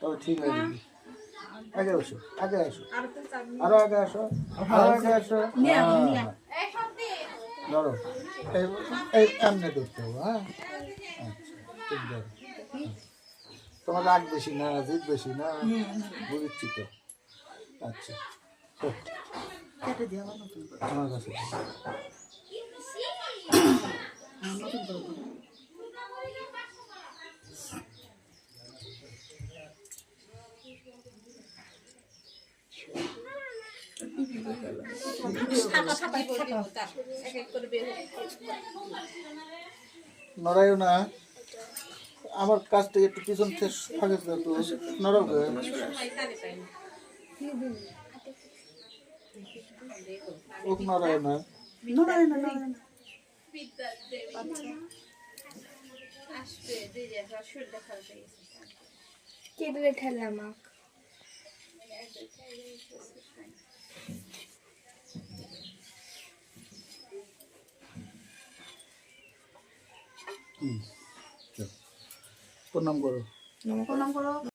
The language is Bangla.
তবে ঠিক হয়ে যাবে। আগে আসো, আগে আসো, আরো আগে আসো, আরো আগে আসো। ধরো এই এই এমনি ধরতে হবে। হ্যাঁ, আচ্ছা ঠিক ধরো। তোমার রাগ বেশি না, জিদ বেশি না, বুঝছি তো। আচ্ছা আমার কাছে নড়াইও না, আমার কাছ থেকে একটু পিছন থেকে ফাঁকে তো নড়াবে। ও নড়াইও না, কেটে ঠেলা মাখ প্রণাম করো। প্রণাম করো।